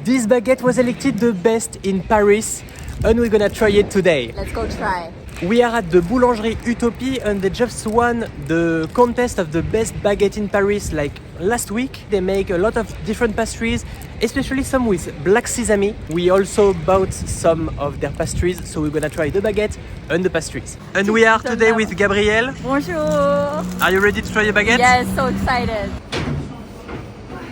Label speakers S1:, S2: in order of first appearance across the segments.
S1: This baguette was elected the best in Paris and we're gonna try it today.
S2: Let's go try.
S1: We are at the Boulangerie Utopie and they just won the contest of the best baguette in Paris like last week. They make a lot of different pastries, especially some with black sesame. We also bought some of their pastries, so we're gonna try the baguette and the pastries. And we are today with Gabrielle.
S2: Bonjour.
S1: Are you ready to try a baguette?
S2: Yes, so excited.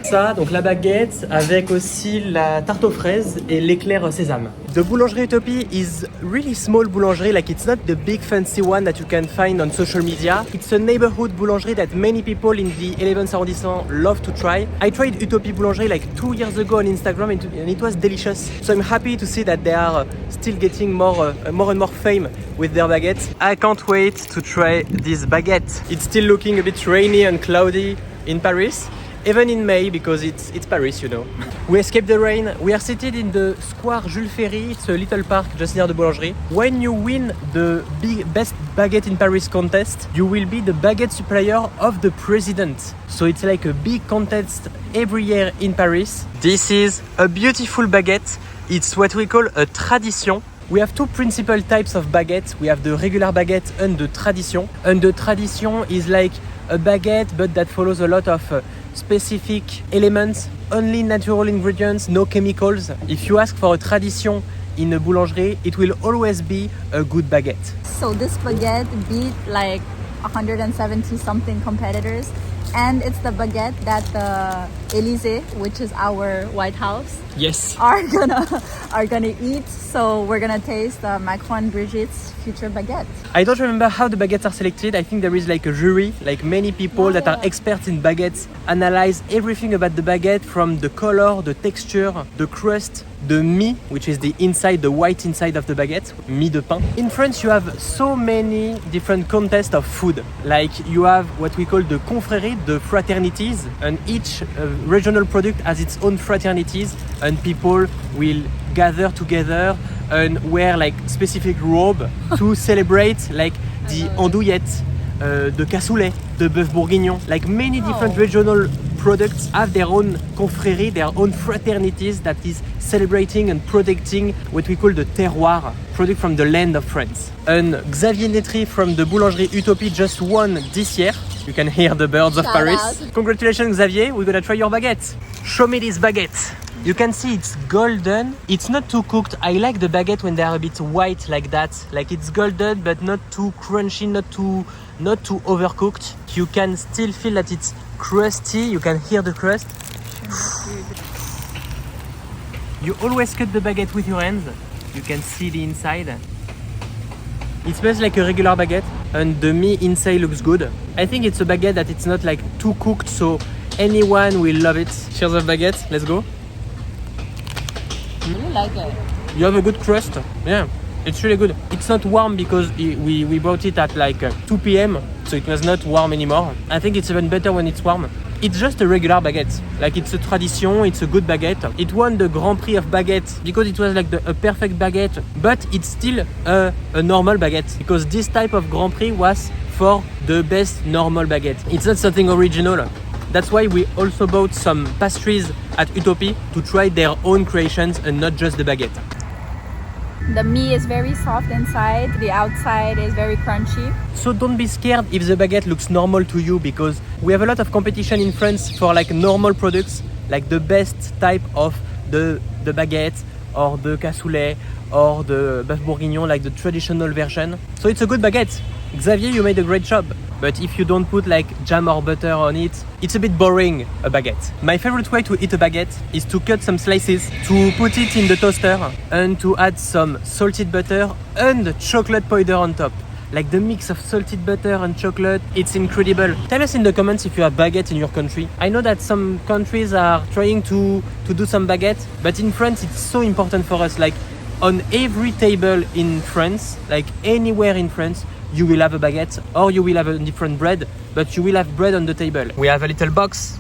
S1: Ça, donc la baguette avec aussi la tarte aux fraises et l'éclair sésame. The Boulangerie Utopie is really small boulangerie, like it's not the big fancy one that you can find on social media. It's a neighborhood boulangerie that many people in the 11th arrondissement love to try. I tried Utopy boulangerie like 2 years ago on Instagram and it was delicious. So I'm happy to see that they are still getting more and more fame with their baguettes. I can't wait to try this baguette. It's still looking a bit rainy and cloudy in Paris. Even in May, because it's Paris, you know. We escaped the rain. We are seated in the Square Jules Ferry. It's a little park just near the Boulangerie. When you win the best baguette in Paris contest, you will be the baguette supplier of the president. So it's like a big contest every year in Paris. This is a beautiful baguette. It's what we call a tradition. We have two principal types of baguettes. We have the regular baguette and the tradition. And the tradition is like a baguette, but that follows a lot of specific elements, only natural ingredients, no chemicals. If you ask for a tradition in a boulangerie, it will always be a good baguette.
S2: So this baguette beat like 170 something competitors, and it's the baguette that the Élysée, which is our White House,
S1: Yes.
S2: are gonna eat. So we're gonna taste Macron Brigitte's future baguette.
S1: I don't remember how the baguettes are selected. I think there is like a jury, like many people that are experts in baguettes, analyze everything about the baguette from the color, the texture, the crust, the mie, which is the inside, the white inside of the baguette, mie de pain. In France, you have so many different contests of food. Like you have what we call the confrérie, the fraternities, and each regional product has its own fraternities, and people will gather together and wear like specific robe to celebrate like the andouillette, the cassoulet, the bœuf bourguignon. Like many different regional products have their own confrérie, their own fraternities that is celebrating and protecting what we call the terroir, product from the land of France. And Xavier Netry from the Boulangerie Utopie just won this year. You can hear the birds of Paris.
S2: Out.
S1: Congratulations, Xavier. We're gonna try your baguette. Show me this baguette. You can see it's golden. It's not too cooked. I like the baguette when they are a bit white like that. Like it's golden, but not too crunchy, not too overcooked. You can still feel that it's crusty. You can hear the crust. You always cut the baguette with your hands. You can see the inside. It smells like a regular baguette and the meat inside looks good. I think it's a baguette that it's not like too cooked, so anyone will love it. Cheers of baguette, let's go.
S2: I really like it.
S1: You have a good crust. Yeah, it's really good. It's not warm because we bought it at like 2 p.m. so it was not warm anymore. I think it's even better when it's warm. It's just a regular baguette. Like it's a tradition, it's a good baguette. It won the Grand Prix of baguette because it was like a perfect baguette, but it's still a normal baguette because this type of Grand Prix was for the best normal baguette. It's not something original. That's why we also bought some pastries at Utopy to try their own creations and not just the baguette.
S2: The meat is very soft inside, the outside is very crunchy.
S1: So don't be scared if the baguette looks normal to you, because we have a lot of competition in France for like normal products, like the best type of the baguette or the cassoulet or the bœuf bourguignon, like the traditional version. So it's a good baguette. Xavier, you made a great job. But if you don't put like jam or butter on it, it's a bit boring, a baguette. My favorite way to eat a baguette is to cut some slices, to put it in the toaster, and to add some salted butter and chocolate powder on top. Like the mix of salted butter and chocolate, it's incredible. Tell us in the comments if you have baguette in your country. I know that some countries are trying to do some baguette, but in France it's so important for us. Like on every table in France, like anywhere in France, you will have a baguette or you will have a different bread, but you will have bread on the table. We have a little box.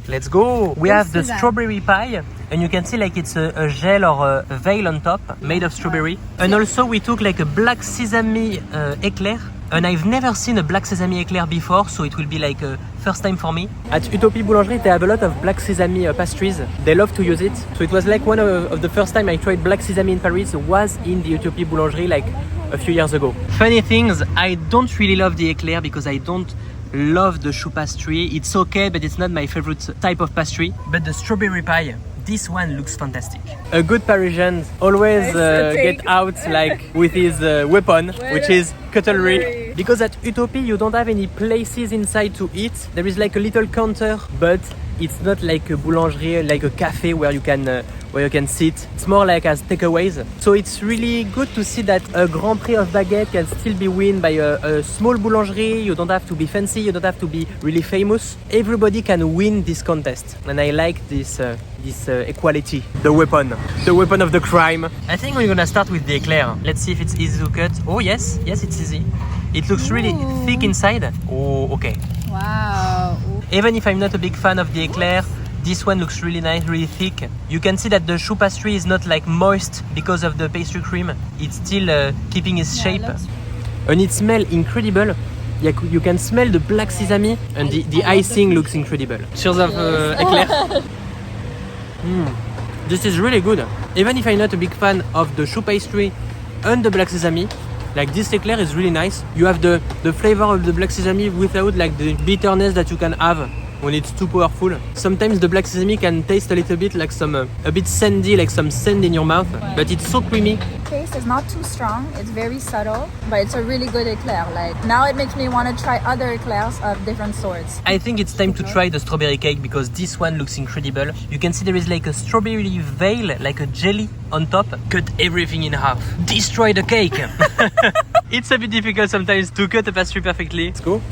S1: Let's go. We have the strawberry pie, and you can see like it's a gel or a veil on top made of strawberry. And also we took like a black sesame eclair And I've never seen a black sesame eclair before, so it will be like a first time for me. At Utopy Boulangerie, they have a lot of black sesame pastries. They love to use it. So it was like one of the first time I tried black sesame in Paris was in the Utopy Boulangerie like a few years ago. Funny things, I don't really love the eclair because I don't love the choux pastry. It's okay, but it's not my favorite type of pastry. But the strawberry pie, this one looks fantastic. A good Parisian always get out like with his weapon, which is cutlery. Because at Utopy you don't have any places inside to eat. There is like a little counter, but it's not like a boulangerie, like a cafe where you can sit. It's more like as takeaways. So it's really good to see that a Grand Prix of baguette can still be won by a small boulangerie. You don't have to be fancy, you don't have to be really famous. Everybody can win this contest. And I like this equality. The weapon of the crime. I think we're gonna start with the eclair. Let's see if it's easy to cut. Oh yes, it's easy. It looks really thick inside. Oh, okay.
S2: Wow.
S1: Even if I'm not a big fan of the eclair, this one looks really nice, really thick. You can see that the choux pastry is not like moist because of the pastry cream. It's still keeping its shape. And it smells incredible. You can smell the black sesame and the icing looks incredible. Cheers of eclair. This is really good. Even if I'm not a big fan of the choux pastry and the black sesame, like this eclair is really nice. You have the flavor of the black sesame without like the bitterness that you can have when it's too powerful. Sometimes the black sesame can taste a little bit like some a bit sandy, like some sand in your mouth, but it's so creamy.
S2: Taste is not too strong, it's very subtle, but it's a really good eclair. Like now it makes me want to try other eclairs of different sorts.
S1: I think it's time to try the strawberry cake because this one looks incredible. You can see there is like a strawberry veil, like a jelly on top. Cut everything in half. Destroy the cake. It's a bit difficult sometimes to cut a pastry perfectly. Let's go.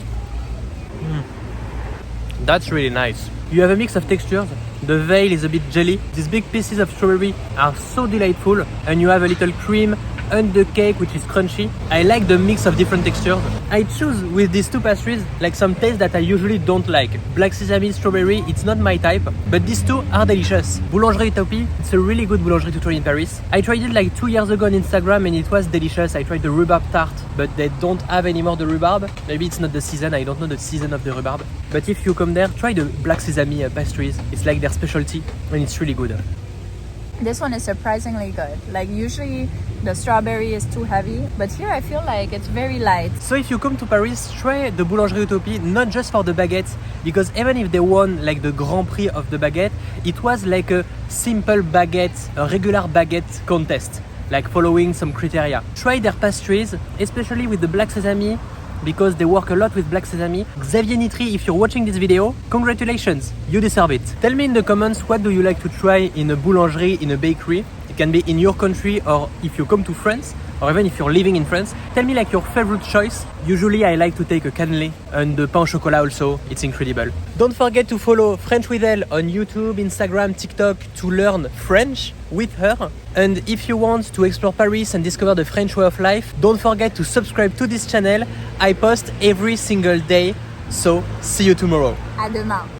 S1: That's really nice. You have a mix of textures. The veil is a bit jelly. These big pieces of strawberry are so delightful, and you have a little cream and the cake which is crunchy. I like the mix of different textures. I choose with these two pastries like some taste that I usually don't like. Black sesame, strawberry, it's not my type, but these two are delicious. Boulangerie Utopie, it's a really good boulangerie to try in Paris. I tried it like 2 years ago on Instagram and it was delicious. I tried the rhubarb tart, but they don't have anymore the rhubarb. Maybe it's not the season, I don't know the season of the rhubarb. But if you come there, try the black sesame pastries. It's like their specialty and it's really good.
S2: This one is surprisingly good. Like usually the strawberry is too heavy, but here I feel like it's very light.
S1: So if you come to Paris, try the Boulangerie Utopie, not just for the baguettes, because even if they won like the Grand Prix of the baguette, it was like a simple baguette, a regular baguette contest, like following some criteria. Try their pastries, especially with the black sesame, because they work a lot with black sesame. Xavier Nitri, if you're watching this video, congratulations, you deserve it. Tell me in the comments what do you like to try in a boulangerie, in a bakery. It can be in your country or if you come to France, or even if you're living in France. Tell me like your favorite choice. Usually I like to take a cannelé and the pain au chocolat also, it's incredible. Don't forget to follow French with Elle on YouTube, Instagram, TikTok to learn French with her. And if you want to explore Paris and discover the French way of life, don't forget to subscribe to this channel. I post every single day, so see you tomorrow.
S2: À demain.